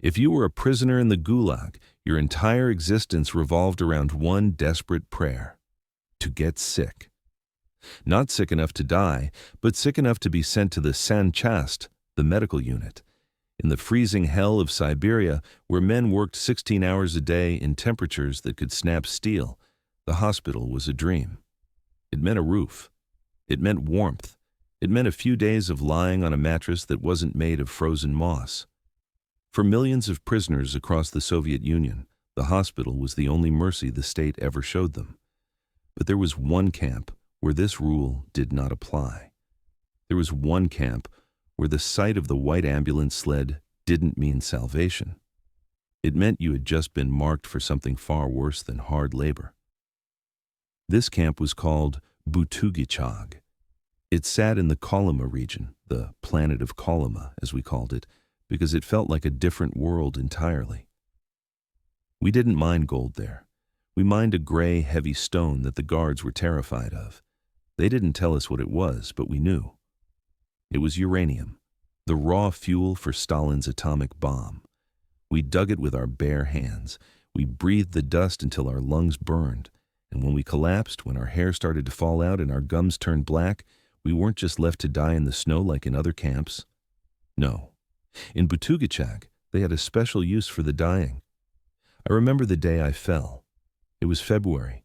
If you were a prisoner in the Gulag, your entire existence revolved around one desperate prayer: to get sick. Not sick enough to die, but sick enough to be sent to the sanchast, the medical unit. In the freezing hell of Siberia, where men worked 16 hours a day in temperatures that could snap steel, the hospital was a dream. It meant a roof. It meant warmth. It meant a few days of lying on a mattress that wasn't made of frozen moss. For millions of prisoners across the Soviet Union, the hospital was the only mercy the state ever showed them. But there was one camp where this rule did not apply. There was one camp where the sight of the white ambulance sled didn't mean salvation. It meant you had just been marked for something far worse than hard labor. This camp was called Butugichag. It sat in the Kolyma region, the planet of Kolyma, as we called it, because it felt like a different world entirely. We didn't mine gold there. We mined a gray, heavy stone that the guards were terrified of. They didn't tell us what it was, but we knew. It was uranium, the raw fuel for Stalin's atomic bomb. We dug it with our bare hands. We breathed the dust until our lungs burned. And when we collapsed, when our hair started to fall out and our gums turned black, we weren't just left to die in the snow like in other camps. No. In Butugichag, they had a special use for the dying. I remember the day I fell. It was February.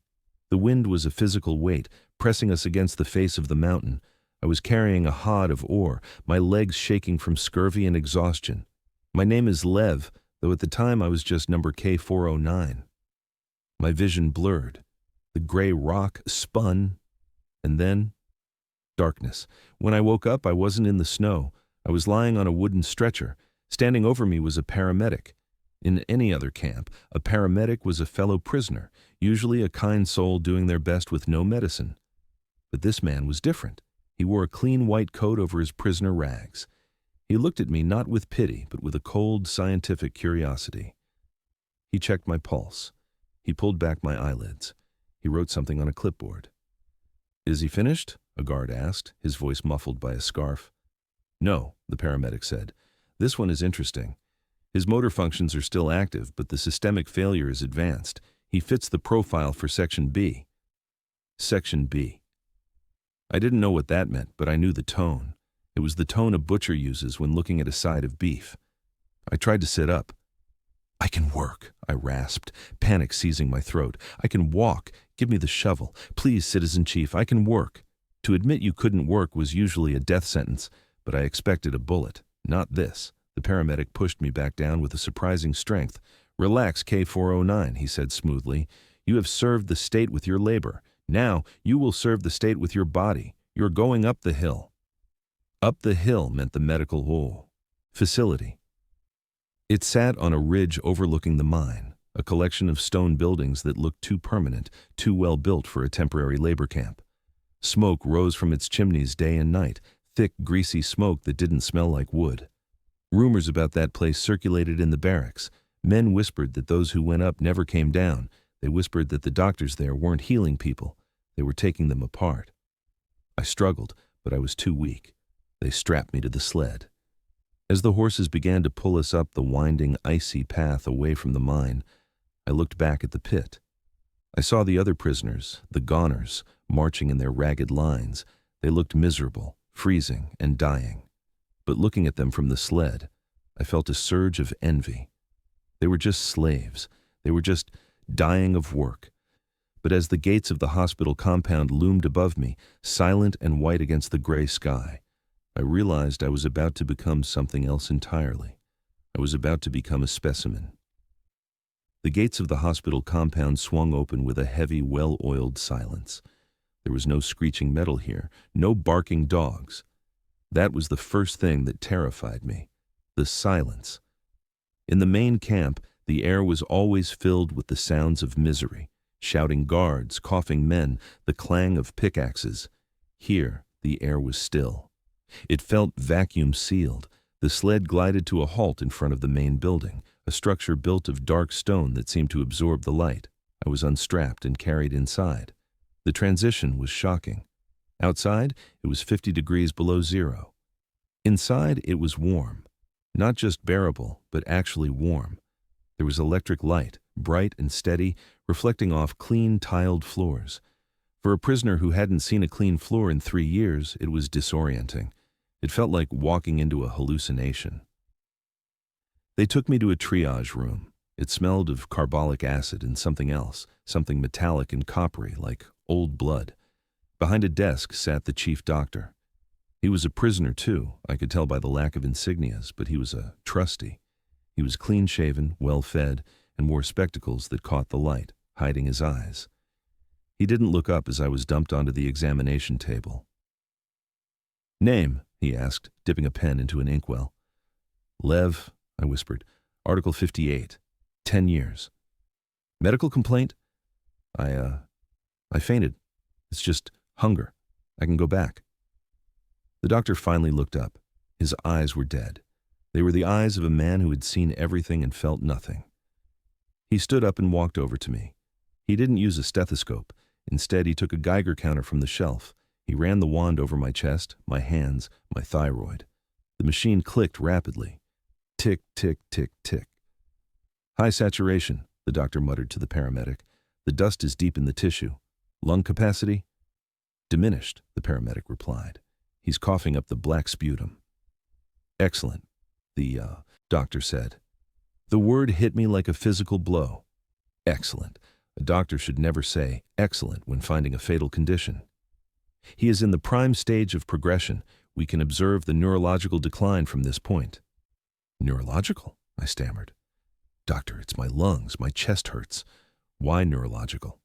The wind was a physical weight, pressing us against the face of the mountain. I was carrying a hod of ore, my legs shaking from scurvy and exhaustion. My name is Lev, though at the time I was just number K409. My vision blurred. The gray rock spun, and then darkness. When I woke up, I wasn't in the snow. I was lying on a wooden stretcher. Standing over me was a paramedic. In any other camp, a paramedic was a fellow prisoner, usually a kind soul doing their best with no medicine. But this man was different. He wore a clean white coat over his prisoner rags. He looked at me not with pity, but with a cold, scientific curiosity. He checked my pulse. He pulled back my eyelids. He wrote something on a clipboard. "Is he finished?" a guard asked, his voice muffled by a scarf. "No," the paramedic said. "This one is interesting. His motor functions are still active, but the systemic failure is advanced. He fits the profile for Section B." Section B. I didn't know what that meant, but I knew the tone. It was the tone a butcher uses when looking at a side of beef. I tried to sit up. "I can work," I rasped, panic seizing my throat. "I can walk. Give me the shovel. Please, Citizen Chief, I can work." To admit you couldn't work was usually a death sentence, but I expected a bullet. Not this. The paramedic pushed me back down with a surprising strength. "Relax, K409, he said smoothly. "You have served the state with your labor. Now you will serve the state with your body. You're going up the hill." Up the hill meant the medical facility. It sat on a ridge overlooking the mine, a collection of stone buildings that looked too permanent, too well built for a temporary labor camp. Smoke rose from its chimneys day and night, thick, greasy smoke that didn't smell like wood. Rumors about that place circulated in the barracks. Men whispered that those who went up never came down. They whispered that the doctors there weren't healing people. They were taking them apart. I struggled, but I was too weak. They strapped me to the sled. As the horses began to pull us up the winding, icy path away from the mine, I looked back at the pit. I saw the other prisoners, the goners, marching in their ragged lines. They looked miserable, freezing, and dying. But looking at them from the sled, I felt a surge of envy. They were just slaves. They were just dying of work. But as the gates of the hospital compound loomed above me, silent and white against the gray sky, I realized I was about to become something else entirely. I was about to become a specimen. The gates of the hospital compound swung open with a heavy, well-oiled silence. There was no screeching metal here, no barking dogs. That was the first thing that terrified me, the silence. In the main camp, the air was always filled with the sounds of misery, shouting guards, coughing men, the clang of pickaxes. Here, the air was still. It felt vacuum-sealed. The sled glided to a halt in front of the main building, a structure built of dark stone that seemed to absorb the light. I was unstrapped and carried inside. The transition was shocking. Outside, it was 50 degrees below zero. Inside, it was warm. Not just bearable, but actually warm. There was electric light, bright and steady, reflecting off clean tiled floors. For a prisoner who hadn't seen a clean floor in 3 years, it was disorienting. It felt like walking into a hallucination. They took me to a triage room. It smelled of carbolic acid and something else, something metallic and coppery, like old blood. Behind a desk sat the chief doctor. He was a prisoner too, I could tell by the lack of insignias, but he was a trustee. He was clean-shaven, well-fed, and wore spectacles that caught the light, hiding his eyes. He didn't look up as I was dumped onto the examination table. "Name?" he asked, dipping a pen into an inkwell. "Lev," I whispered. "Article 58. 10 years. Medical complaint?" I fainted. It's just hunger. I can go back." The doctor finally looked up. His eyes were dead. They were the eyes of a man who had seen everything and felt nothing. He stood up and walked over to me. He didn't use a stethoscope. Instead, he took a Geiger counter from the shelf. He ran the wand over my chest, my hands, my thyroid. The machine clicked rapidly. Tick, tick, tick, tick. "High saturation," the doctor muttered to the paramedic. "The dust is deep in the tissue. Lung capacity?" "Diminished," the paramedic replied. "He's coughing up the black sputum." "Excellent," the doctor said. The word hit me like a physical blow. Excellent. A doctor should never say excellent when finding a fatal condition. "He is in the prime stage of progression. We can observe the neurological decline from this point." "Neurological?" I stammered. "Doctor, it's my lungs. My chest hurts." "Why neurological?"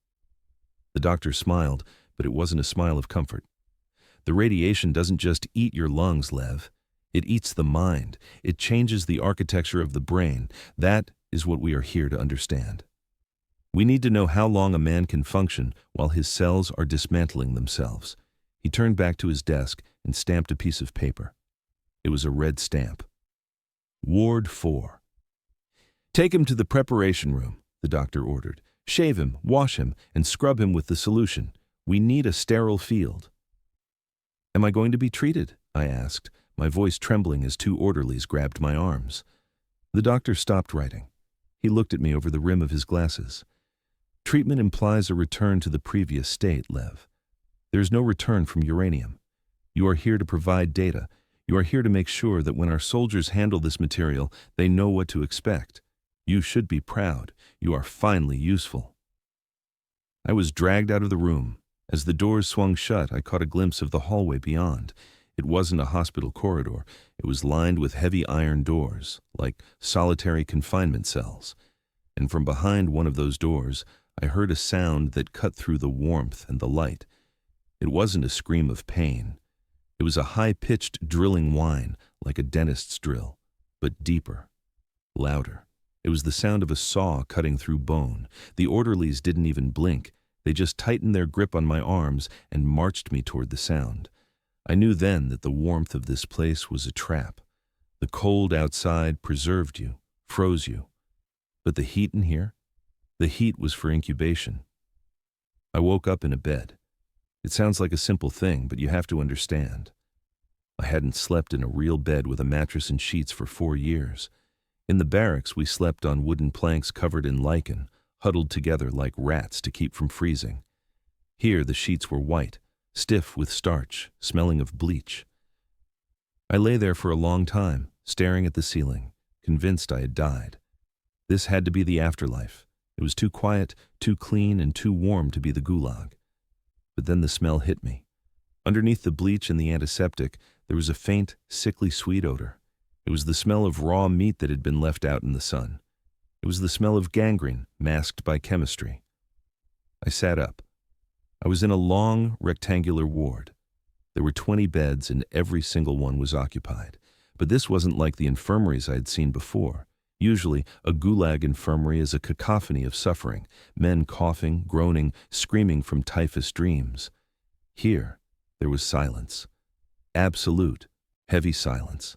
The doctor smiled, but it wasn't a smile of comfort. "The radiation doesn't just eat your lungs, Lev. It eats the mind. It changes the architecture of the brain. That is what we are here to understand. We need to know how long a man can function while his cells are dismantling themselves." He turned back to his desk and stamped a piece of paper. It was a red stamp. Ward 4. "Take him to the preparation room," the doctor ordered. "Shave him, wash him, and scrub him with the solution. We need a sterile field." "Am I going to be treated?" I asked, my voice trembling as 2 orderlies grabbed my arms. The doctor stopped writing. He looked at me over the rim of his glasses. "Treatment implies a return to the previous state, Lev. There is no return from uranium. You are here to provide data. You are here to make sure that when our soldiers handle this material, they know what to expect. You should be proud. You are finally useful." I was dragged out of the room. As the doors swung shut, I caught a glimpse of the hallway beyond. It wasn't a hospital corridor. It was lined with heavy iron doors, like solitary confinement cells. And from behind one of those doors, I heard a sound that cut through the warmth and the light. It wasn't a scream of pain. It was a high-pitched drilling whine, like a dentist's drill, but deeper, louder. It was the sound of a saw cutting through bone. The orderlies didn't even blink. They just tightened their grip on my arms and marched me toward the sound. I knew then that the warmth of this place was a trap. The cold outside preserved you, froze you. But the heat in here? The heat was for incubation. I woke up in a bed. It sounds like a simple thing, but you have to understand. I hadn't slept in a real bed with a mattress and sheets for 4 years. In the barracks, we slept on wooden planks covered in lichen, huddled together like rats to keep from freezing. Here, the sheets were white, stiff with starch, smelling of bleach. I lay there for a long time, staring at the ceiling, convinced I had died. This had to be the afterlife. It was too quiet, too clean, and too warm to be the gulag. But then the smell hit me. Underneath the bleach and the antiseptic, there was a faint, sickly sweet odor. It was the smell of raw meat that had been left out in the sun. It was the smell of gangrene, masked by chemistry. I sat up. I was in a long, rectangular ward. There were 20 beds, and every single one was occupied. But this wasn't like the infirmaries I had seen before. Usually, a gulag infirmary is a cacophony of suffering, men coughing, groaning, screaming from typhus dreams. Here, there was silence. Absolute, heavy silence.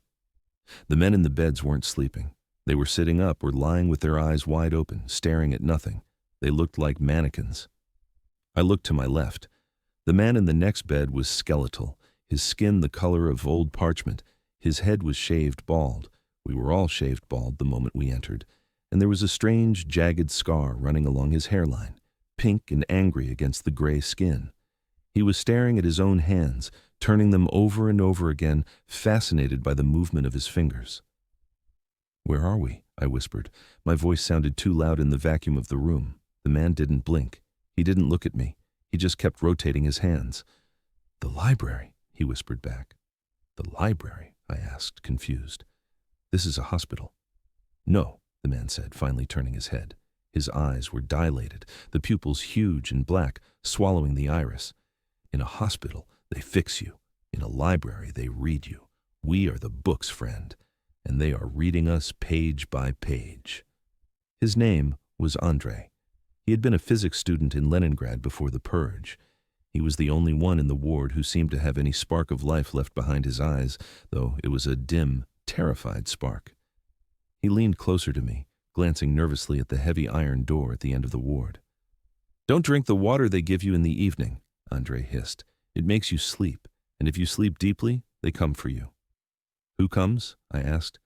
The men in the beds weren't sleeping. They were sitting up or lying with their eyes wide open, staring at nothing. They looked like mannequins. I looked to my left. The man in the next bed was skeletal, his skin the color of old parchment. His head was shaved bald, We were all shaved bald the moment we entered, and there was a strange, jagged scar running along his hairline, pink and angry against the gray skin. He was staring at his own hands, turning them over and over again, fascinated by the movement of his fingers. "Where are we?" I whispered. My voice sounded too loud in the vacuum of the room. The man didn't blink. He didn't look at me. He just kept rotating his hands. "The library," he whispered back. "The library?" I asked, confused. "This is a hospital." "No," the man said, finally turning his head. His eyes were dilated, the pupils huge and black, swallowing the iris. "In a hospital, they fix you. In a library, they read you. We are the books, friend, and they are reading us page by page." His name was Andrei. He had been a physics student in Leningrad before the purge. He was the only one in the ward who seemed to have any spark of life left behind his eyes, though it was a dim, terrified spark. He leaned closer to me, glancing nervously at the heavy iron door at the end of the ward. "Don't drink the water they give you in the evening," Andrei hissed. "It makes you sleep, and if you sleep deeply, they come for you." "Who comes?" I asked.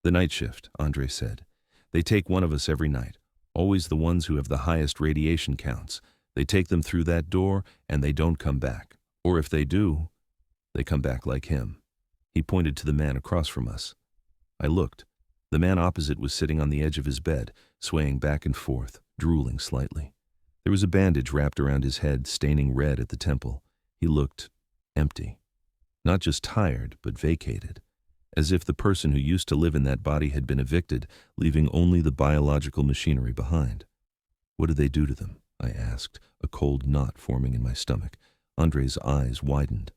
"The night shift," Andrei said. "They take one of us every night, always the ones who have the highest radiation counts. They take them through that door, and they don't come back. Or if they do, they come back like him." He pointed to the man across from us. I looked. The man opposite was sitting on the edge of his bed, swaying back and forth, drooling slightly. There was a bandage wrapped around his head, staining red at the temple. He looked empty. Not just tired, but vacated. As if the person who used to live in that body had been evicted, leaving only the biological machinery behind. "What did they do to them?" I asked, a cold knot forming in my stomach. Andrei's eyes widened.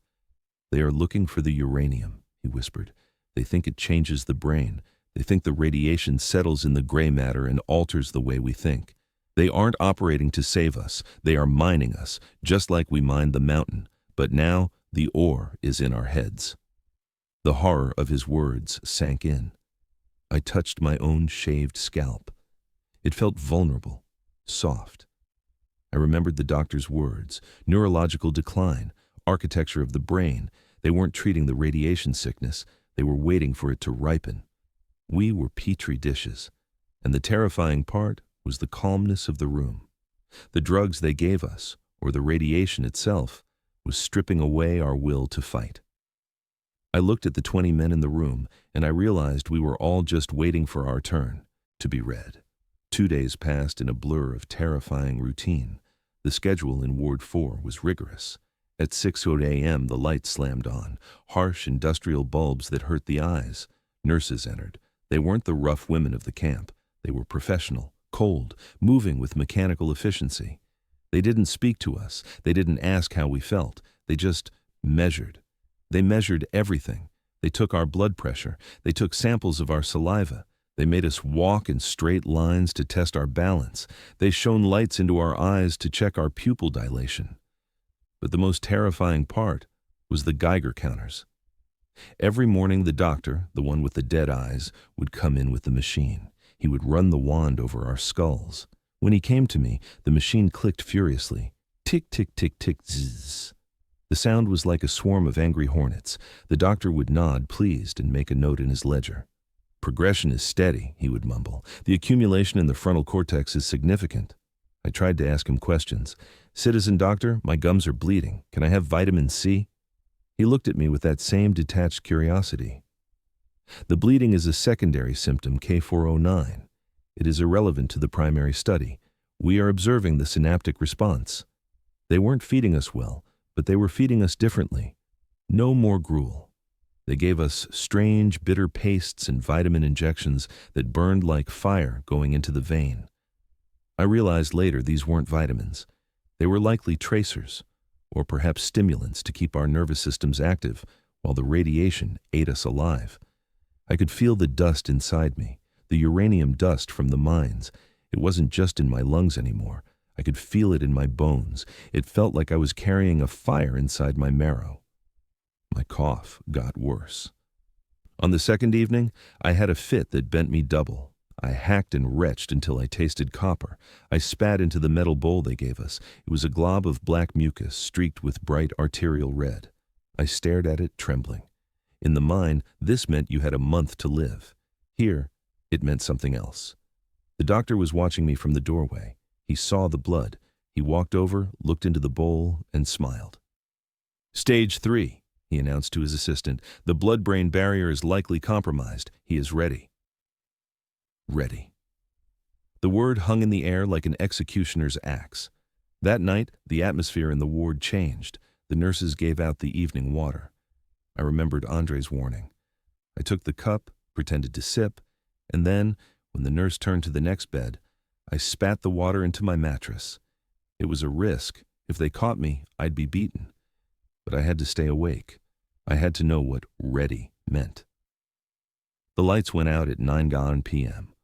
"They are looking for the uranium," he whispered. "They think it changes the brain. They think the radiation settles in the gray matter and alters the way we think. They aren't operating to save us. They are mining us, just like we mined the mountain. But now the ore is in our heads." The horror of his words sank in. I touched my own shaved scalp. It felt vulnerable, soft. I remembered the doctor's words: neurological decline, architecture of the brain. They weren't treating the radiation sickness. They were waiting for it to ripen. We were petri dishes, and the terrifying part was the calmness of the room. The drugs they gave us, or the radiation itself, was stripping away our will to fight. I looked at the 20 men in the room, and I realized we were all just waiting for our turn, to be read. 2 days passed in a blur of terrifying routine. The schedule in Ward 4 was rigorous. At 6:00 a.m. the lights slammed on, harsh industrial bulbs that hurt the eyes. Nurses entered. They weren't the rough women of the camp. They were professional, cold, moving with mechanical efficiency. They didn't speak to us. They didn't ask how we felt. They just measured. They measured everything. They took our blood pressure. They took samples of our saliva. They made us walk in straight lines to test our balance. They shone lights into our eyes to check our pupil dilation. But the most terrifying part was the Geiger counters. Every morning the doctor, the one with the dead eyes, would come in with the machine. He would run the wand over our skulls. When he came to me, the machine clicked furiously. Tick, tick, tick, tick, zzz. The sound was like a swarm of angry hornets. The doctor would nod, pleased, and make a note in his ledger. "Progression is steady," he would mumble. "The accumulation in the frontal cortex is significant." I tried to ask him questions. "Citizen doctor, my gums are bleeding. Can I have vitamin C?" He looked at me with that same detached curiosity. "The bleeding is a secondary symptom, K409. It is irrelevant to the primary study. We are observing the synaptic response." They weren't feeding us well, but they were feeding us differently. No more gruel. They gave us strange, bitter pastes and vitamin injections that burned like fire going into the vein. I realized later these weren't vitamins. They were likely tracers, or perhaps stimulants to keep our nervous systems active while the radiation ate us alive. I could feel the dust inside me, the uranium dust from the mines. It wasn't just in my lungs anymore. I could feel it in my bones. It felt like I was carrying a fire inside my marrow. My cough got worse. On the second evening, I had a fit that bent me double. I hacked and retched until I tasted copper. I spat into the metal bowl they gave us. It was a glob of black mucus streaked with bright arterial red. I stared at it, trembling. In the mine, this meant you had a month to live. Here, it meant something else. The doctor was watching me from the doorway. He saw the blood. He walked over, looked into the bowl, and smiled. "Stage 3, he announced to his assistant. "The blood-brain barrier is likely compromised. He is ready." Ready. The word hung in the air like an executioner's axe. That night, the atmosphere in the ward changed. The nurses gave out the evening water. I remembered Andre's warning. I took the cup, pretended to sip, and then, when the nurse turned to the next bed, I spat the water into my mattress. It was a risk. If they caught me, I'd be beaten. But I had to stay awake. I had to know what ready meant. The lights went out at 9 p.m.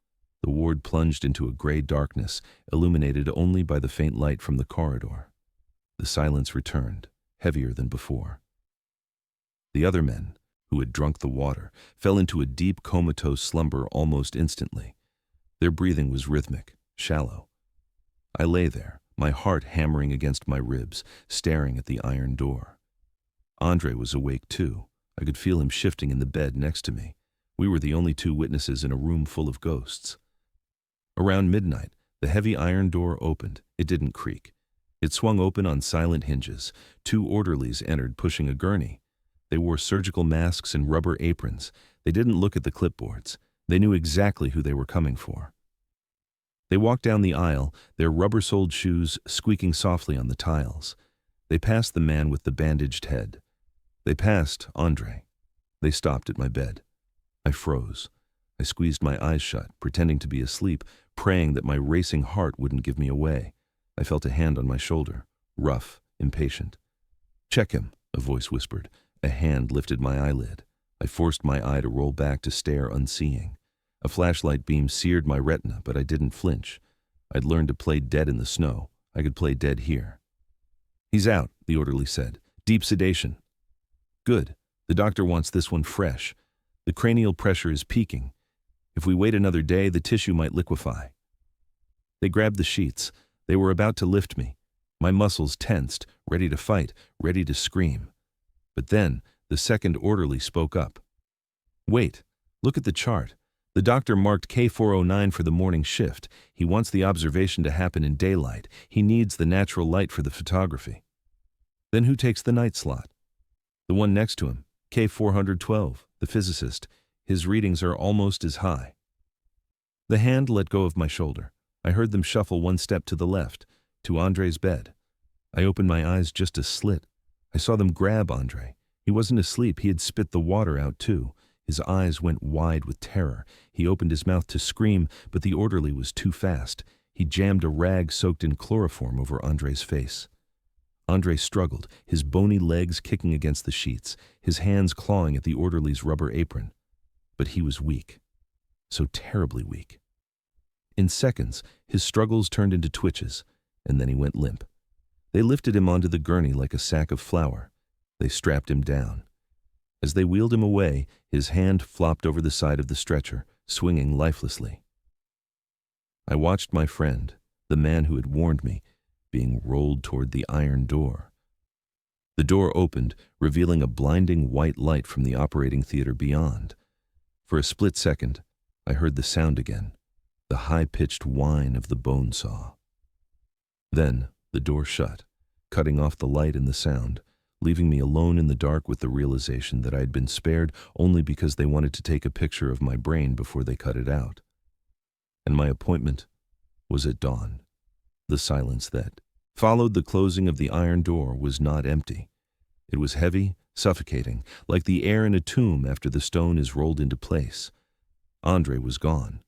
The ward plunged into a gray darkness, illuminated only by the faint light from the corridor. The silence returned, heavier than before. The other men, who had drunk the water, fell into a deep comatose slumber almost instantly. Their breathing was rhythmic, shallow. I lay there, my heart hammering against my ribs, staring at the iron door. Andre was awake too. I could feel him shifting in the bed next to me. We were the only two witnesses in a room full of ghosts. Around midnight, the heavy iron door opened. It didn't creak. It swung open on silent hinges. 2 orderlies entered, pushing a gurney. They wore surgical masks and rubber aprons. They didn't look at the clipboards. They knew exactly who they were coming for. They walked down the aisle, their rubber-soled shoes squeaking softly on the tiles. They passed the man with the bandaged head. They passed Andre. They stopped at my bed. I froze. I squeezed my eyes shut, pretending to be asleep, praying that my racing heart wouldn't give me away. I felt a hand on my shoulder, rough, impatient. "Check him," a voice whispered. A hand lifted my eyelid. I forced my eye to roll back to stare unseeing. A flashlight beam seared my retina, but I didn't flinch. I'd learned to play dead in the snow. I could play dead here. "He's out," the orderly said. "Deep sedation." "Good. The doctor wants this one fresh. The cranial pressure is peaking. If we wait another day, the tissue might liquefy." They grabbed the sheets. They were about to lift me. My muscles tensed, ready to fight, ready to scream. But then, the second orderly spoke up. "Wait, look at the chart. The doctor marked K409 for the morning shift. He wants the observation to happen in daylight. He needs the natural light for the photography." "Then who takes the night slot?" "The one next to him, K412, the physicist. His readings are almost as high." The hand let go of my shoulder. I heard them shuffle one step to the left, to Andre's bed. I opened my eyes just a slit. I saw them grab Andre. He wasn't asleep. He had spit the water out too. His eyes went wide with terror. He opened his mouth to scream, but the orderly was too fast. He jammed a rag soaked in chloroform over Andre's face. Andre struggled, his bony legs kicking against the sheets, his hands clawing at the orderly's rubber apron. But he was weak. So terribly weak. In seconds, his struggles turned into twitches, and then he went limp. They lifted him onto the gurney like a sack of flour. They strapped him down. As they wheeled him away, his hand flopped over the side of the stretcher, swinging lifelessly. I watched my friend, the man who had warned me, being rolled toward the iron door. The door opened, revealing a blinding white light from the operating theater beyond. For a split second, I heard the sound again, the high-pitched whine of the bone saw. Then the door shut, cutting off the light and the sound, leaving me alone in the dark with the realization that I had been spared only because they wanted to take a picture of my brain before they cut it out. And my appointment was at dawn. The silence that followed the closing of the iron door was not empty. It was heavy, suffocating, like the air in a tomb after the stone is rolled into place. Andre was gone.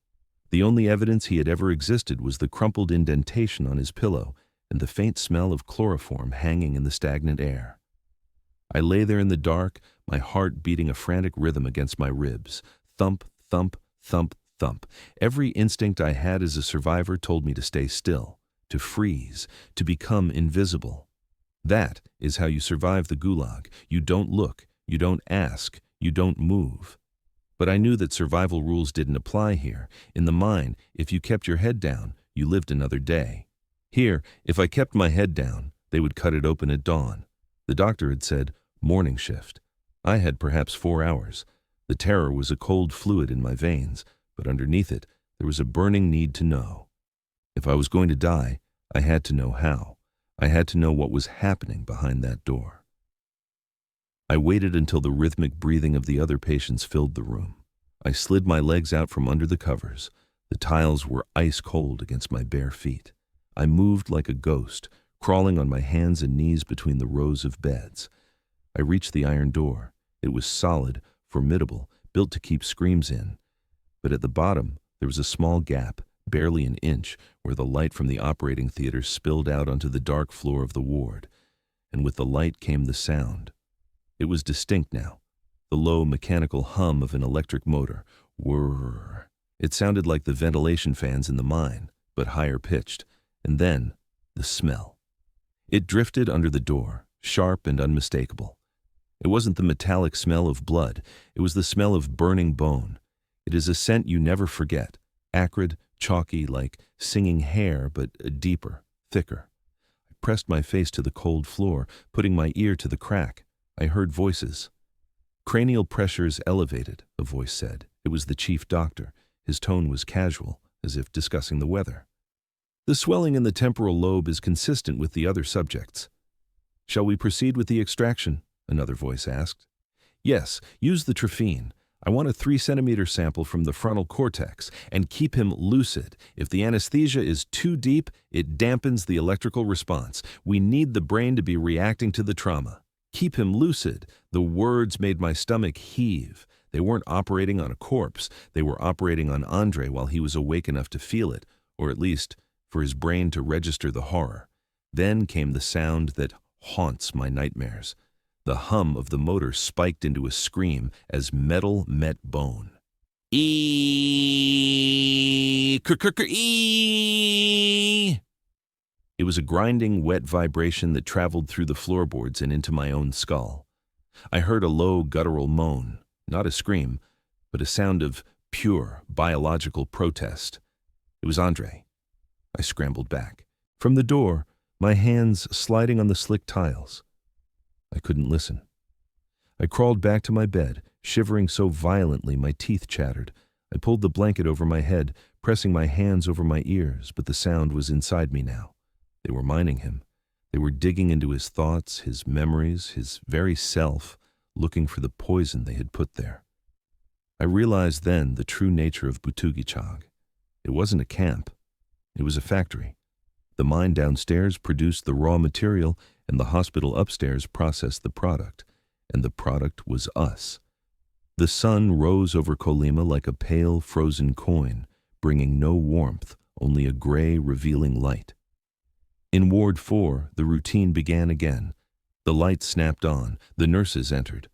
The only evidence he had ever existed was the crumpled indentation on his pillow and the faint smell of chloroform hanging in the stagnant air. I lay there in the dark, my heart beating a frantic rhythm against my ribs. Thump, thump, thump, thump. Every instinct I had as a survivor told me to stay still, to freeze, to become invisible. That is how you survive the gulag. You don't look, you don't ask, you don't move. But I knew that survival rules didn't apply here. In the mine, if you kept your head down, you lived another day. Here, if I kept my head down, they would cut it open at dawn. The doctor had said, morning shift. I had perhaps 4 hours. The terror was a cold fluid in my veins, but underneath it, there was a burning need to know. If I was going to die, I had to know how. I had to know what was happening behind that door. I waited until the rhythmic breathing of the other patients filled the room. I slid my legs out from under the covers. The tiles were ice cold against my bare feet. I moved like a ghost, crawling on my hands and knees between the rows of beds. I reached the iron door. It was solid, formidable, built to keep screams in. But at the bottom, there was a small gap, barely an inch, where the light from the operating theater spilled out onto the dark floor of the ward. And with the light came the sound. It was distinct now, the low mechanical hum of an electric motor. Whirr. It sounded like the ventilation fans in the mine, but higher pitched. And then, the smell. It drifted under the door, sharp and unmistakable. It wasn't the metallic smell of blood, it was the smell of burning bone. It is a scent you never forget, acrid, chalky, like singing hair, but deeper, thicker. I pressed my face to the cold floor, putting my ear to the crack. I heard voices. Cranial pressures elevated, a voice said. It was the chief doctor. His tone was casual, as if discussing the weather. The swelling in the temporal lobe is consistent with the other subjects. Shall we proceed with the extraction? Another voice asked. Yes, use the trephine. I want a 3-centimeter sample from the frontal cortex and keep him lucid. If the anesthesia is too deep, it dampens the electrical response. We need the brain to be reacting to the trauma. Keep him lucid. The words made my stomach heave. They weren't operating on a corpse. They were operating on Andre while he was awake enough to feel it, or at least for his brain to register the horror. Then came the sound that haunts my nightmares. The hum of the motor spiked into a scream as metal met bone. Eeeeee! Eeeeee! It was a grinding, wet vibration that traveled through the floorboards and into my own skull. I heard a low, guttural moan, not a scream, but a sound of pure, biological protest. It was Andre. I scrambled back. From the door, my hands sliding on the slick tiles. I couldn't listen. I crawled back to my bed, shivering so violently my teeth chattered. I pulled the blanket over my head, pressing my hands over my ears, but the sound was inside me now. They were mining him. They were digging into his thoughts, his memories, his very self, looking for the poison they had put there. I realized then the true nature of Butugichag. It wasn't a camp. It was a factory. The mine downstairs produced the raw material, and the hospital upstairs processed the product. And the product was us. The sun rose over Kolyma like a pale, frozen coin, bringing no warmth, only a gray, revealing light. In Ward 4, the routine began again. The lights snapped on. The nurses entered.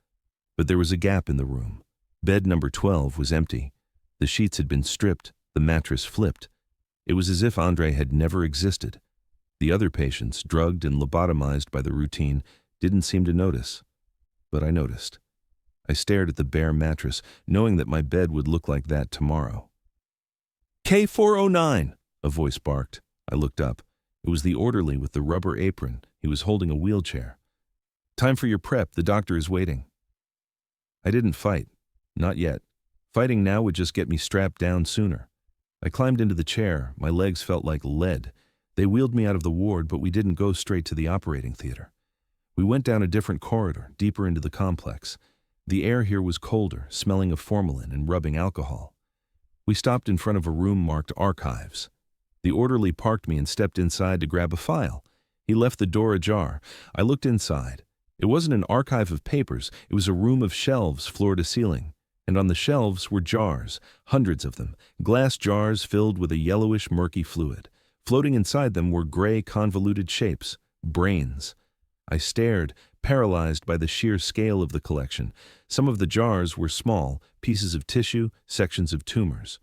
But there was a gap in the room. Bed number 12 was empty. The sheets had been stripped, the mattress flipped. It was as if Andre had never existed. The other patients, drugged and lobotomized by the routine, didn't seem to notice. But I noticed. I stared at the bare mattress, knowing that my bed would look like that tomorrow. K409, a voice barked. I looked up. It was the orderly with the rubber apron. He was holding a wheelchair. Time for your prep. The doctor is waiting. I didn't fight. Not yet. Fighting now would just get me strapped down sooner. I climbed into the chair. My legs felt like lead. They wheeled me out of the ward, but we didn't go straight to the operating theater. We went down a different corridor, deeper into the complex. The air here was colder, smelling of formalin and rubbing alcohol. We stopped in front of a room marked Archives. The orderly parked me and stepped inside to grab a file. He left the door ajar. I looked inside. It wasn't an archive of papers. It was a room of shelves, floor to ceiling. And on the shelves were jars, hundreds of them, glass jars filled with a yellowish, murky fluid. Floating inside them were gray, convoluted shapes, brains. I stared, paralyzed by the sheer scale of the collection. Some of the jars were small, pieces of tissue, sections of tumors.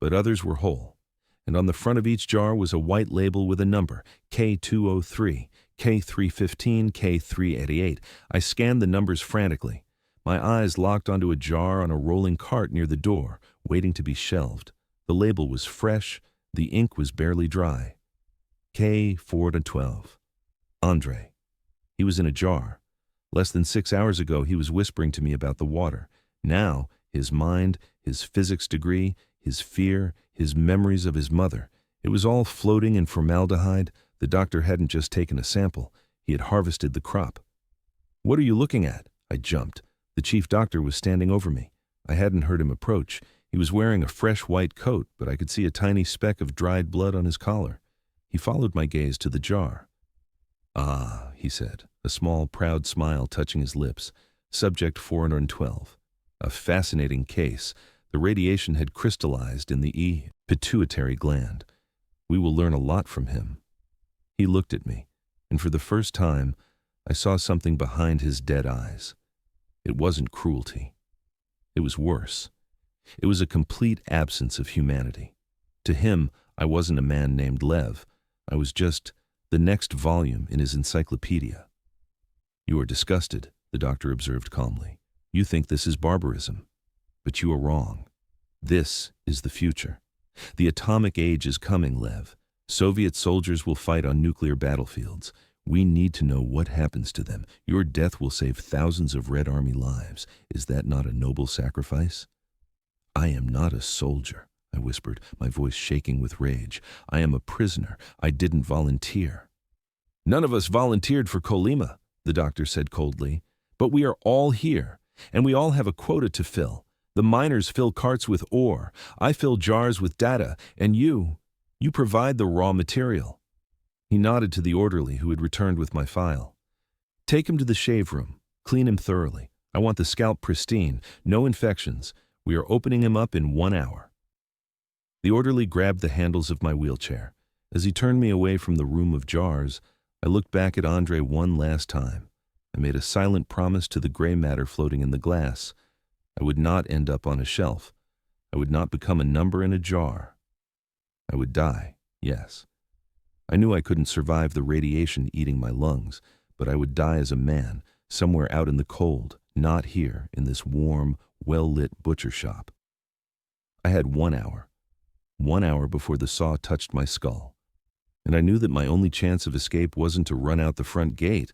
But others were whole. And on the front of each jar was a white label with a number, K203, K315, K388. I scanned the numbers frantically. My eyes locked onto a jar on a rolling cart near the door, waiting to be shelved. The label was fresh. The ink was barely dry. K412. Andre. He was in a jar. Less than 6 hours ago, he was whispering to me about the water. Now, his mind, his physics degree, his fear, his memories of his mother, it was all floating in formaldehyde. The doctor hadn't just taken a sample. He had harvested the crop. "What are you looking at?" I jumped. The chief doctor was standing over me. I hadn't heard him approach. He was wearing a fresh white coat, but I could see a tiny speck of dried blood on his collar. He followed my gaze to the jar. "Ah," he said, a small, proud smile touching his lips. "Subject 412. A fascinating case. The radiation had crystallized in the pituitary gland. We will learn a lot from him." He looked at me, and for the first time, I saw something behind his dead eyes. It wasn't cruelty. It was worse. It was a complete absence of humanity. To him, I wasn't a man named Lev. I was just the next volume in his encyclopedia. "You are disgusted," the doctor observed calmly. "You think this is barbarism. But you are wrong. This is the future. The atomic age is coming, Lev. Soviet soldiers will fight on nuclear battlefields. We need to know what happens to them. Your death will save thousands of Red Army lives. Is that not a noble sacrifice?" "I am not a soldier," I whispered, my voice shaking with rage. "I am a prisoner. I didn't volunteer." "None of us volunteered for Kolyma," the doctor said coldly. "But we are all here, and we all have a quota to fill. The miners fill carts with ore. I fill jars with data, and you provide the raw material." He nodded to the orderly who had returned with my file. "Take him to the shave room. Clean him thoroughly. I want the scalp pristine. No infections. We are opening him up in 1 hour." The orderly grabbed the handles of my wheelchair. As he turned me away from the room of jars, I looked back at Andre one last time. I made a silent promise to the gray matter floating in the glass. I would not end up on a shelf. I would not become a number in a jar. I would die, yes. I knew I couldn't survive the radiation eating my lungs, but I would die as a man, somewhere out in the cold, not here in this warm, well-lit butcher shop. I had 1 hour. 1 hour before the saw touched my skull. And I knew that my only chance of escape wasn't to run out the front gate,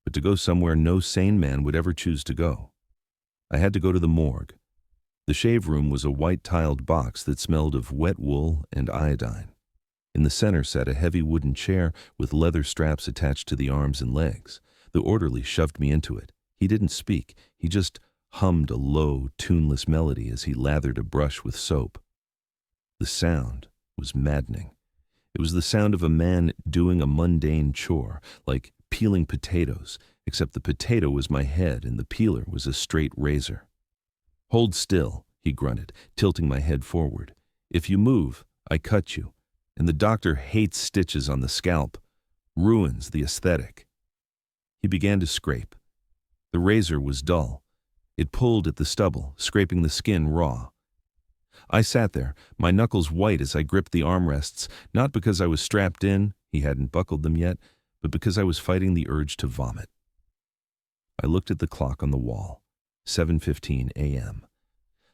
but to go somewhere no sane man would ever choose to go. I had to go to the morgue. The shave room was a white-tiled box that smelled of wet wool and iodine. In the center sat a heavy wooden chair with leather straps attached to the arms and legs. The orderly shoved me into it. He didn't speak. He just hummed a low, tuneless melody as he lathered a brush with soap. The sound was maddening. It was the sound of a man doing a mundane chore, like peeling potatoes, except the potato was my head and the peeler was a straight razor. "Hold still," he grunted, tilting my head forward. "If you move, I cut you. And the doctor hates stitches on the scalp. Ruins the aesthetic." He began to scrape. The razor was dull. It pulled at the stubble, scraping the skin raw. I sat there, my knuckles white as I gripped the armrests, not because I was strapped in, he hadn't buckled them yet, but because I was fighting the urge to vomit. I looked at the clock on the wall, 7:15 a.m.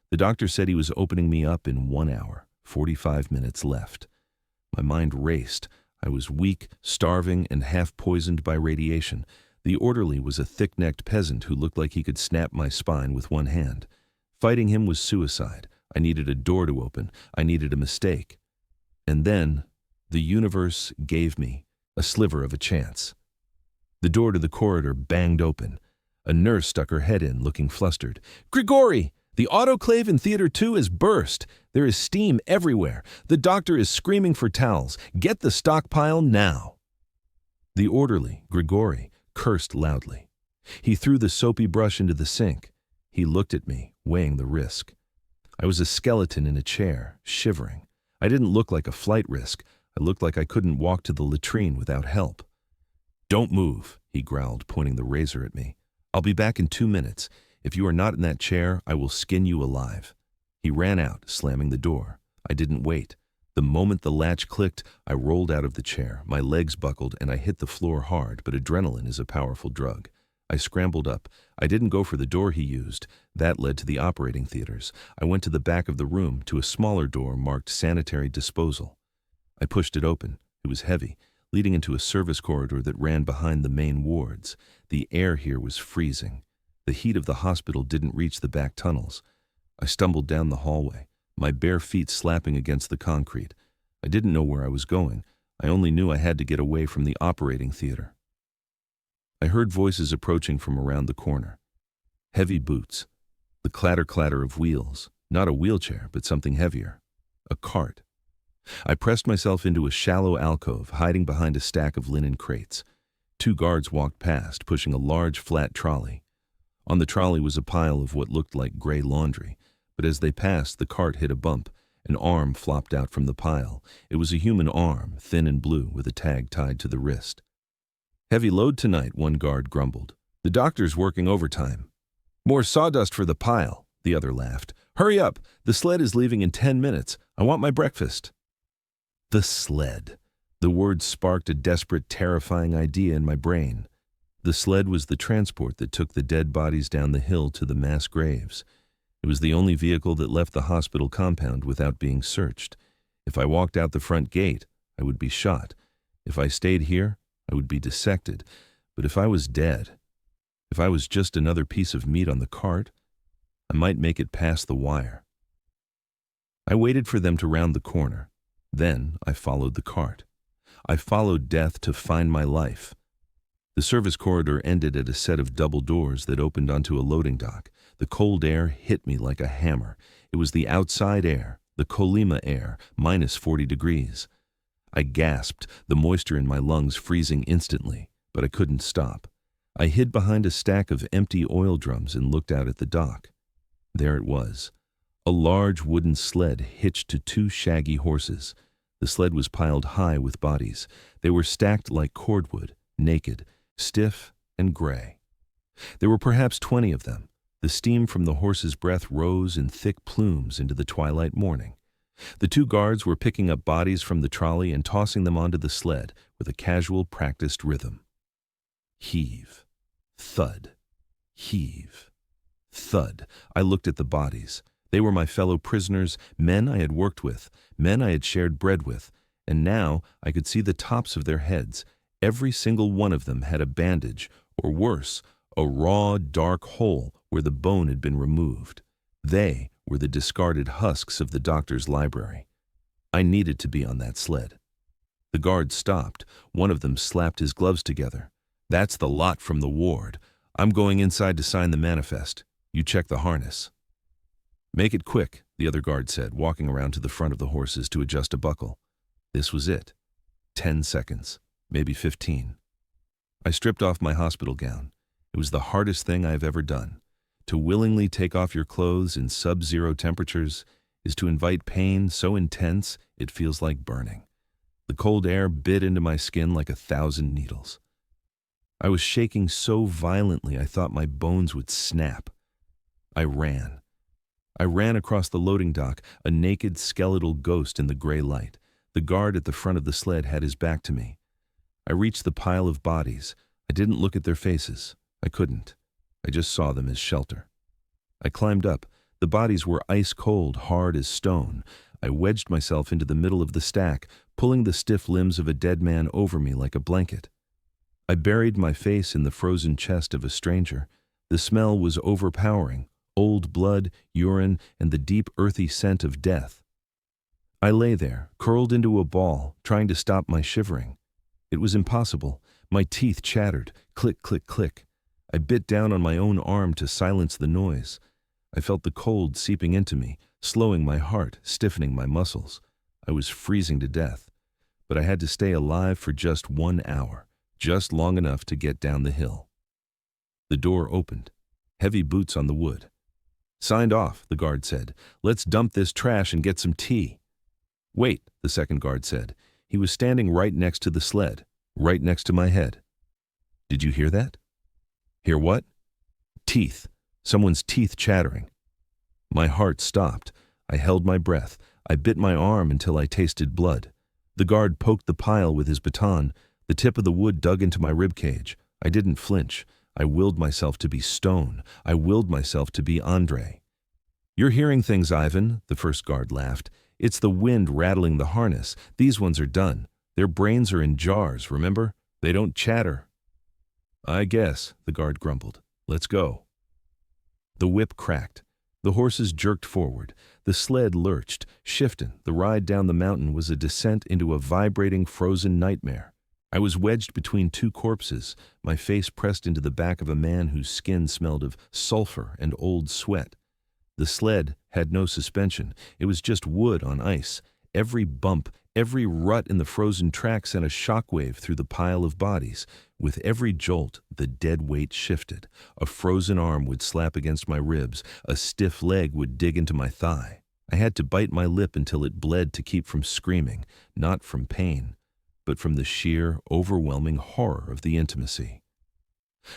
The doctor said he was opening me up in 1 hour, 45 minutes left. My mind raced. I was weak, starving, and half-poisoned by radiation. The orderly was a thick-necked peasant who looked like he could snap my spine with one hand. Fighting him was suicide. I needed a door to open. I needed a mistake. And then, the universe gave me a sliver of a chance. The door to the corridor banged open. A nurse stuck her head in, looking flustered. "Grigori! The autoclave in Theater 2 has burst. There is steam everywhere. The doctor is screaming for towels. Get the stockpile now." The orderly, Grigori, cursed loudly. He threw the soapy brush into the sink. He looked at me, weighing the risk. I was a skeleton in a chair, shivering. I didn't look like a flight risk. I looked like I couldn't walk to the latrine without help. "Don't move," he growled, pointing the razor at me. "I'll be back in 2 minutes. If you are not in that chair, I will skin you alive." He ran out, slamming the door. I didn't wait. The moment the latch clicked, I rolled out of the chair. My legs buckled and I hit the floor hard, but adrenaline is a powerful drug. I scrambled up. I didn't go for the door he used. That led to the operating theaters. I went to the back of the room, to a smaller door marked sanitary disposal. I pushed it open. It was heavy. leading into a service corridor that ran behind the main wards. The air here was freezing. The heat of the hospital didn't reach the back tunnels. I stumbled down the hallway, my bare feet slapping against the concrete. I didn't know where I was going. I only knew I had to get away from the operating theater. I heard voices approaching from around the corner. Heavy boots. The clatter-clatter of wheels. Not a wheelchair, but something heavier. A cart. I pressed myself into a shallow alcove, hiding behind a stack of linen crates. 2 guards walked past, pushing a large, flat trolley. On the trolley was a pile of what looked like gray laundry, but as they passed, the cart hit a bump. An arm flopped out from the pile. It was a human arm, thin and blue, with a tag tied to the wrist. "Heavy load tonight," one guard grumbled. "The doctor's working overtime." "More sawdust for the pile," the other laughed. "Hurry up! The sled is leaving in 10 minutes. I want my breakfast." The sled. The word sparked a desperate, terrifying idea in my brain. The sled was the transport that took the dead bodies down the hill to the mass graves. It was the only vehicle that left the hospital compound without being searched. If I walked out the front gate, I would be shot. If I stayed here, I would be dissected. But if I was dead, if I was just another piece of meat on the cart, I might make it past the wire. I waited for them to round the corner. Then I followed the cart. I followed death to find my life. The service corridor ended at a set of double doors that opened onto a loading dock. The cold air hit me like a hammer. It was the outside air, the Colima air, minus 40 degrees. I gasped, the moisture in my lungs freezing instantly, but I couldn't stop. I hid behind a stack of empty oil drums and looked out at the dock. There it was, a large wooden sled hitched to 2 shaggy horses. The sled was piled high with bodies. They were stacked like cordwood, naked, stiff and gray. There were perhaps 20 of them. The steam from the horse's breath rose in thick plumes into the twilight morning. The 2 guards were picking up bodies from the trolley and tossing them onto the sled with a casual, practiced rhythm. Heave, thud, heave, thud. I looked at the bodies. They were my fellow prisoners, men I had worked with, men I had shared bread with, and now I could see the tops of their heads. Every single one of them had a bandage, or worse, a raw, dark hole where the bone had been removed. They were the discarded husks of the doctor's library. I needed to be on that sled. The guard stopped. One of them slapped his gloves together. "That's the lot from the ward. I'm going inside to sign the manifest. You check the harness." "Make it quick," the other guard said, walking around to the front of the horses to adjust a buckle. This was it. 10 seconds, maybe 15. I stripped off my hospital gown. It was the hardest thing I have ever done. To willingly take off your clothes in sub-zero temperatures is to invite pain so intense it feels like burning. The cold air bit into my skin like 1,000 needles. I was shaking so violently I thought my bones would snap. I ran. I ran across the loading dock, a naked, skeletal ghost in the gray light. The guard at the front of the sled had his back to me. I reached the pile of bodies. I didn't look at their faces. I couldn't. I just saw them as shelter. I climbed up. The bodies were ice cold, hard as stone. I wedged myself into the middle of the stack, pulling the stiff limbs of a dead man over me like a blanket. I buried my face in the frozen chest of a stranger. The smell was overpowering. Old blood, urine, and the deep earthy scent of death. I lay there, curled into a ball, trying to stop my shivering. It was impossible. My teeth chattered, click, click, click. I bit down on my own arm to silence the noise. I felt the cold seeping into me, slowing my heart, stiffening my muscles. I was freezing to death. But I had to stay alive for just 1 hour, just long enough to get down the hill. The door opened. Heavy boots on the wood. "Signed off," the guard said. "Let's dump this trash and get some tea." "Wait," the second guard said. He was standing right next to the sled, right next to my head. "Did you hear that?" "Hear what?" "Teeth. Someone's teeth chattering." My heart stopped. I held my breath. I bit my arm until I tasted blood. The guard poked the pile with his baton. The tip of the wood dug into my ribcage. I didn't flinch. I willed myself to be stone. I willed myself to be Andre. "You're hearing things, Ivan," the first guard laughed. "It's the wind rattling the harness. These ones are done. Their brains are in jars, remember? They don't chatter. I guess, the guard grumbled. Let's go. The whip cracked. The horses jerked forward. The sled lurched, shifting. The ride down the mountain was a descent into a vibrating, frozen nightmare. I was wedged between two corpses, my face pressed into the back of a man whose skin smelled of sulfur and old sweat. The sled had no suspension. It was just wood on ice. Every bump, every rut in the frozen track sent a shockwave through the pile of bodies. With every jolt, the dead weight shifted. A frozen arm would slap against my ribs. A stiff leg would dig into my thigh. I had to bite my lip until it bled to keep from screaming, not from pain, but from the sheer, overwhelming horror of the intimacy.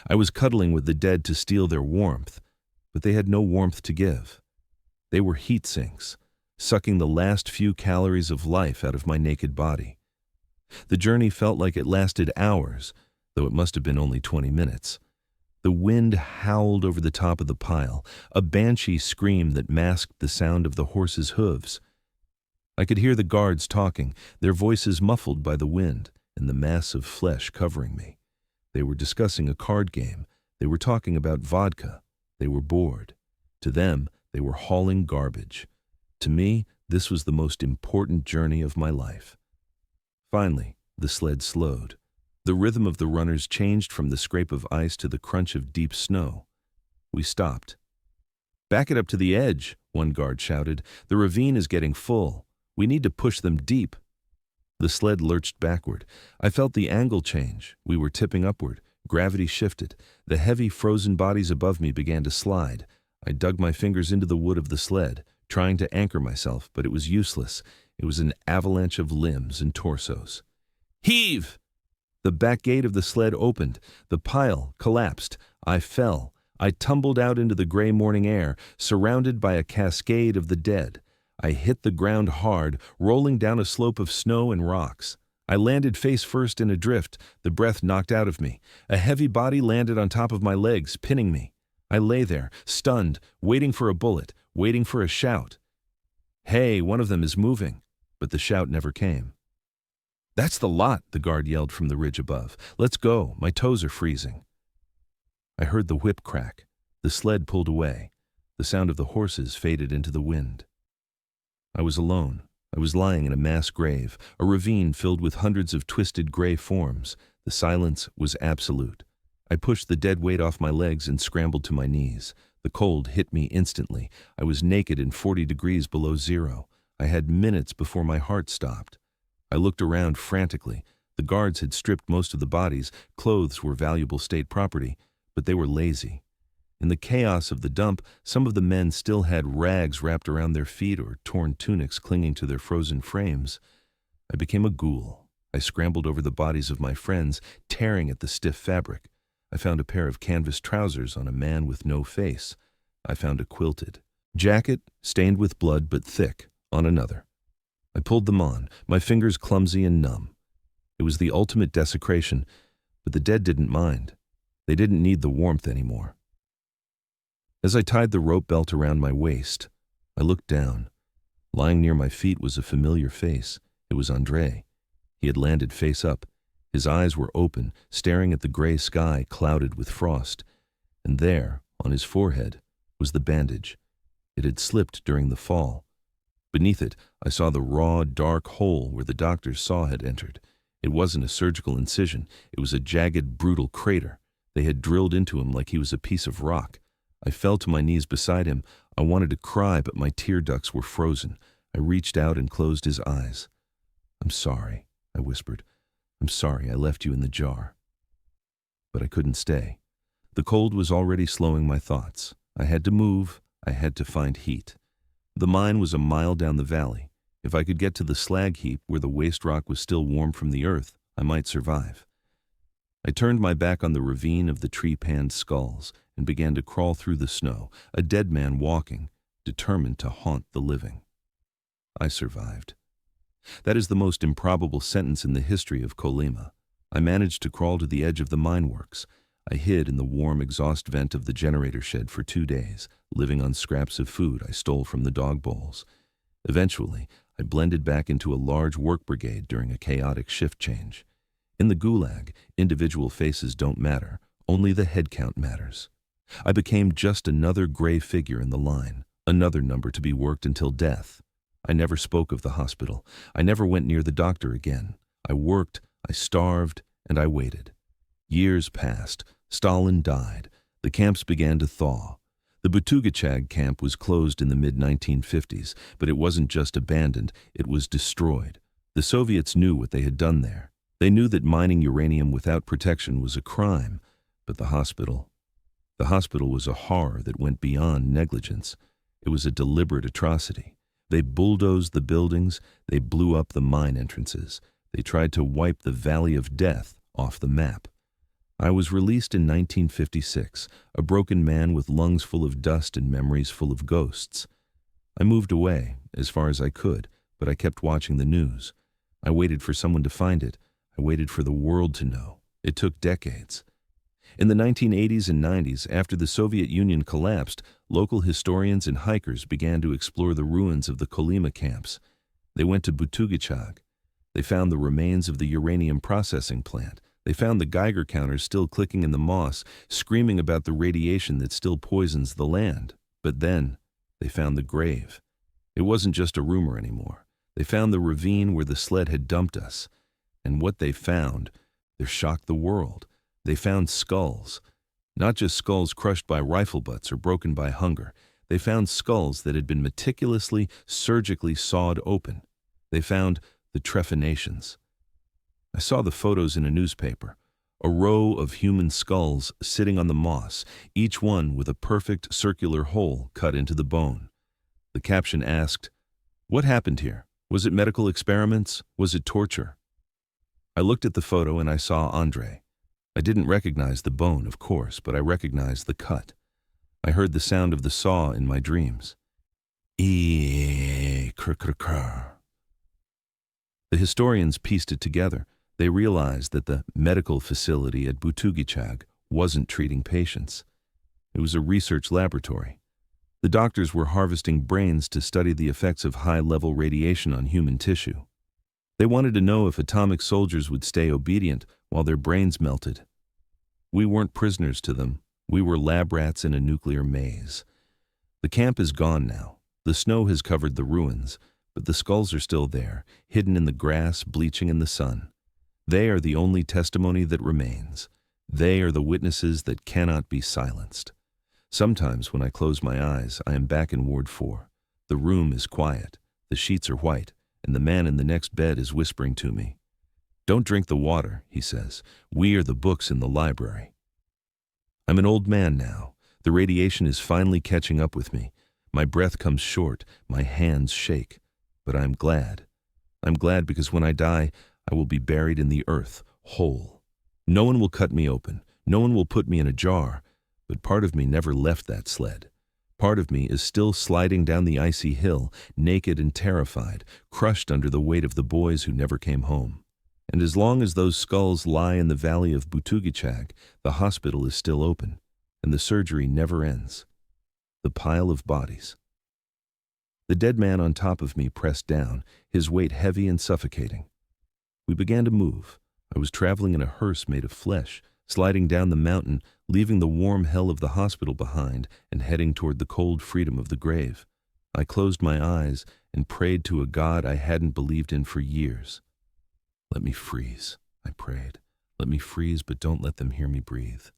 I was cuddling with the dead to steal their warmth, but they had no warmth to give. They were heat sinks, sucking the last few calories of life out of my naked body. The journey felt like it lasted hours, though it must have been only 20 minutes. The wind howled over the top of the pile, a banshee scream that masked the sound of the horses' hooves. I could hear the guards talking, their voices muffled by the wind and the mass of flesh covering me. They were discussing a card game. They were talking about vodka. They were bored. To them, they were hauling garbage. To me, this was the most important journey of my life. Finally, the sled slowed. The rhythm of the runners changed from the scrape of ice to the crunch of deep snow. We stopped. "Back it up to the edge," one guard shouted. "The ravine is getting full. We need to push them deep." The sled lurched backward. I felt the angle change. We were tipping upward. Gravity shifted. The heavy, frozen bodies above me began to slide. I dug my fingers into the wood of the sled, trying to anchor myself, but it was useless. It was an avalanche of limbs and torsos. "Heave!" The back gate of the sled opened. The pile collapsed. I fell. I tumbled out into the gray morning air, surrounded by a cascade of the dead. I hit the ground hard, rolling down a slope of snow and rocks. I landed face first in a drift, the breath knocked out of me. A heavy body landed on top of my legs, pinning me. I lay there, stunned, waiting for a bullet, waiting for a shout. "Hey, one of them is moving," but the shout never came. "That's the lot," the guard yelled from the ridge above. "Let's go, my toes are freezing." I heard the whip crack. The sled pulled away. The sound of the horses faded into the wind. I was alone. I was lying in a mass grave, a ravine filled with hundreds of twisted gray forms. The silence was absolute. I pushed the dead weight off my legs and scrambled to my knees. The cold hit me instantly. I was naked and 40 degrees below zero. I had minutes before my heart stopped. I looked around frantically. The guards had stripped most of the bodies. Clothes were valuable state property, but they were lazy. In the chaos of the dump, some of the men still had rags wrapped around their feet or torn tunics clinging to their frozen frames. I became a ghoul. I scrambled over the bodies of my friends, tearing at the stiff fabric. I found a pair of canvas trousers on a man with no face. I found a quilted jacket, stained with blood but thick, on another. I pulled them on, my fingers clumsy and numb. It was the ultimate desecration, but the dead didn't mind. They didn't need the warmth anymore. As I tied the rope belt around my waist, I looked down. Lying near my feet was a familiar face. It was André. He had landed face up. His eyes were open, staring at the gray sky clouded with frost. And there, on his forehead, was the bandage. It had slipped during the fall. Beneath it, I saw the raw, dark hole where the doctor's saw had entered. It wasn't a surgical incision. It was a jagged, brutal crater. They had drilled into him like he was a piece of rock. I fell to my knees beside him. I wanted to cry, but my tear ducts were frozen. I reached out and closed his eyes. "I'm sorry," I whispered. "I'm sorry I left you in the jar." But I couldn't stay. The cold was already slowing my thoughts. I had to move. I had to find heat. The mine was a mile down the valley. If I could get to the slag heap where the waste rock was still warm from the earth, I might survive. I turned my back on the ravine of the tree-panned skulls and began to crawl through the snow, a dead man walking, determined to haunt the living. I survived. That is the most improbable sentence in the history of Colima. I managed to crawl to the edge of the mine works. I hid in the warm exhaust vent of the generator shed for 2 days, living on scraps of food I stole from the dog bowls. Eventually, I blended back into a large work brigade during a chaotic shift change. In the Gulag, individual faces don't matter, only the head count matters. I became just another gray figure in the line, another number to be worked until death. I never spoke of the hospital. I never went near the doctor again. I worked, I starved, and I waited. Years passed. Stalin died. The camps began to thaw. The Butugachag camp was closed in the mid-1950s, but it wasn't just abandoned, it was destroyed. The Soviets knew what they had done there. They knew that mining uranium without protection was a crime, but the hospital was a horror that went beyond negligence. It was a deliberate atrocity. They bulldozed the buildings, they blew up the mine entrances. They tried to wipe the Valley of Death off the map. I was released in 1956, a broken man with lungs full of dust and memories full of ghosts. I moved away, as far as I could, but I kept watching the news. I waited for someone to find it. I waited for the world to know. It took decades. In the 1980s and 90s, after the Soviet Union collapsed, local historians and hikers began to explore the ruins of the Kolyma camps. They went to Butugachag. They found the remains of the uranium processing plant. They found the Geiger counters still clicking in the moss, screaming about the radiation that still poisons the land. But then, they found the grave. It wasn't just a rumor anymore. They found the ravine where the sled had dumped us. And what they found, they shocked the world. They found skulls. Not just skulls crushed by rifle butts or broken by hunger. They found skulls that had been meticulously, surgically sawed open. They found the trephinations. I saw the photos in a newspaper. A row of human skulls sitting on the moss, each one with a perfect circular hole cut into the bone. The caption asked, "What happened here? Was it medical experiments? Was it torture?" I looked at the photo and I saw Andre. I didn't recognize the bone, of course, but I recognized the cut. I heard the sound of the saw in my dreams. Krr. The historians pieced it together. They realized that the medical facility at Butugachag wasn't treating patients. It was a research laboratory. The doctors were harvesting brains to study the effects of high-level radiation on human tissue. They wanted to know if atomic soldiers would stay obedient while their brains melted. We weren't prisoners to them. We were lab rats in a nuclear maze. The camp is gone now. The snow has covered the ruins, but the skulls are still there, hidden in the grass, bleaching in the sun. They are the only testimony that remains. They are the witnesses that cannot be silenced. Sometimes when I close my eyes, I am back in Ward 4. The room is quiet, the sheets are white, and the man in the next bed is whispering to me. "Don't drink the water," he says. "We are the books in the library." I'm an old man now. The radiation is finally catching up with me. My breath comes short, my hands shake. But I'm glad. I'm glad because when I die, I will be buried in the earth, whole. No one will cut me open. No one will put me in a jar. But part of me never left that sled. Part of me is still sliding down the icy hill, naked and terrified, crushed under the weight of the boys who never came home. And as long as those skulls lie in the valley of Butugachag, the hospital is still open, and the surgery never ends. The pile of bodies. The dead man on top of me pressed down, his weight heavy and suffocating. We began to move. I was traveling in a hearse made of flesh, sliding down the mountain, leaving the warm hell of the hospital behind and heading toward the cold freedom of the grave. I closed my eyes and prayed to a God I hadn't believed in for years. "Let me freeze," I prayed. "Let me freeze, but don't let them hear me breathe."